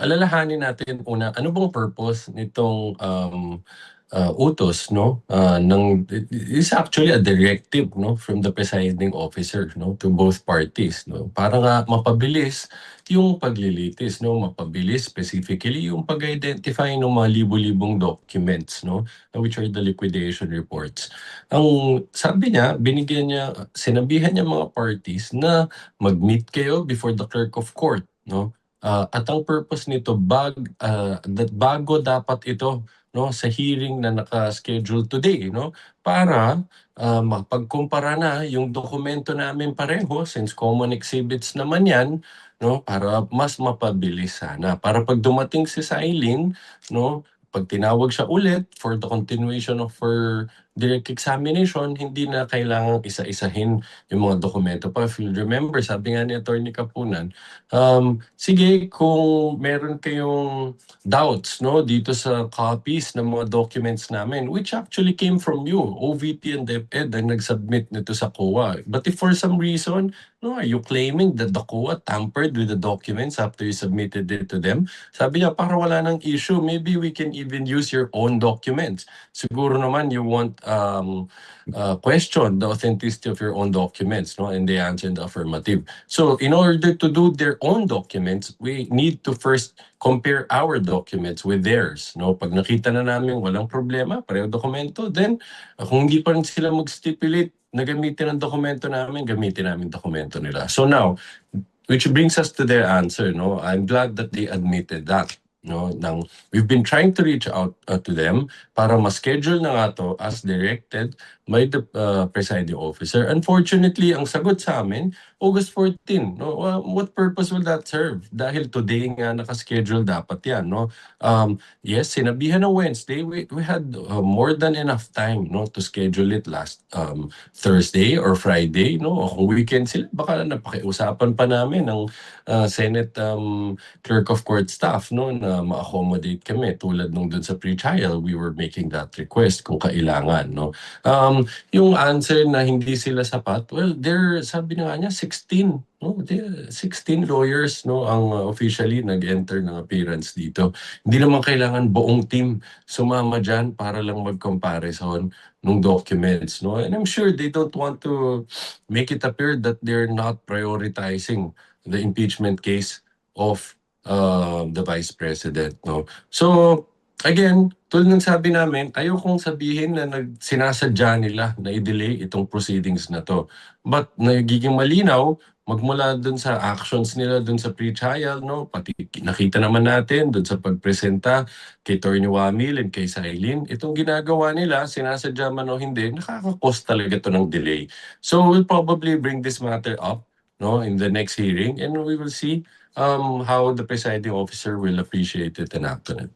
alalahanin natin una, ano bang purpose nitong utos, no? It's actually a directive, no, from the presiding officer, no, to both parties, no, para nga mapabilis yung paglilitis, no, mapabilis specifically yung pag-identify ng mga libo-libong documents, no, which are the liquidation reports. Ang sabi niya, sinabihan niya mga parties na mag-meet kayo before the clerk of court, no? At ang purpose nito, bago dapat ito, no, sa hearing na naka-schedule today, no, para mapagkumpara na yung dokumento namin pareho, since common exhibits naman yan, no, para mas mapabilis sana. Para pag dumating si Silene, no, pag tinawag siya ulit for the continuation of her direct examination, hindi na kailangang isa-isahin yung mga dokumento pa. If you remember, sabi nga ni Attorney Kapunan, sige, kung meron kayong doubts, no, dito sa copies ng mga documents namin, which actually came from you, OVP and DepEd ang nag-submit nito sa COA. But if for some reason, no, are you claiming that the COA tampered with the documents after you submitted it to them? Sabi niya, para wala ng issue, maybe we can even use your own documents. Siguro naman you want question the authenticity of your own documents, no, and they answered the affirmative. So in order to do their own documents, we need to first compare our documents with theirs, no. Pag nakita na namin walang problema, pareho dokumento, then kung hindi pa rin sila mag-stipulate na gamitin ang dokumento namin, gamitin namin dokumento nila. So now, which brings us to their answer, no. I'm glad that they admitted that, no. We've been trying to reach out to them para ma-schedule na nga to as directed by the presiding officer. Unfortunately, ang sagot sa amin, August 14. No? What purpose will that serve? Dahil today nga naka-schedule dapat yan. No? Yes, sinabihan ng Wednesday, we had more than enough time, no, to schedule it last Thursday or Friday. No? O kung weekend sila, baka napakiusapan pa namin ng Senate Clerk of Court staff, no, na ma-accommodate kami. Tulad nung dun sa pre-trial, we were making that request kung kailangan. No? Yung answer na hindi sila sapat, well, sabi na nga niya, 16. No? 16 lawyers, no, ang officially nag-enter ng appearance dito. Hindi naman kailangan buong team sumama dyan para lang mag-comparison ng documents. No? And I'm sure they don't want to make it appear that they're not prioritizing the impeachment case of the Vice President. No? So, again, tulad ng sabi namin, ayaw kong sabihin na sinasadya nila na i-delay itong proceedings na to. But nagiging malinaw, magmula dun sa actions nila dun sa pre-trial, no? Pati nakita naman natin dun sa pagpresenta kay Attorney Wamil and kay Silene, itong ginagawa nila, sinasadya man o hindi, nakaka-cause talaga to ng delay. So we'll probably bring this matter up, no, in the next hearing, and we will see how the presiding officer will appreciate it and act on it.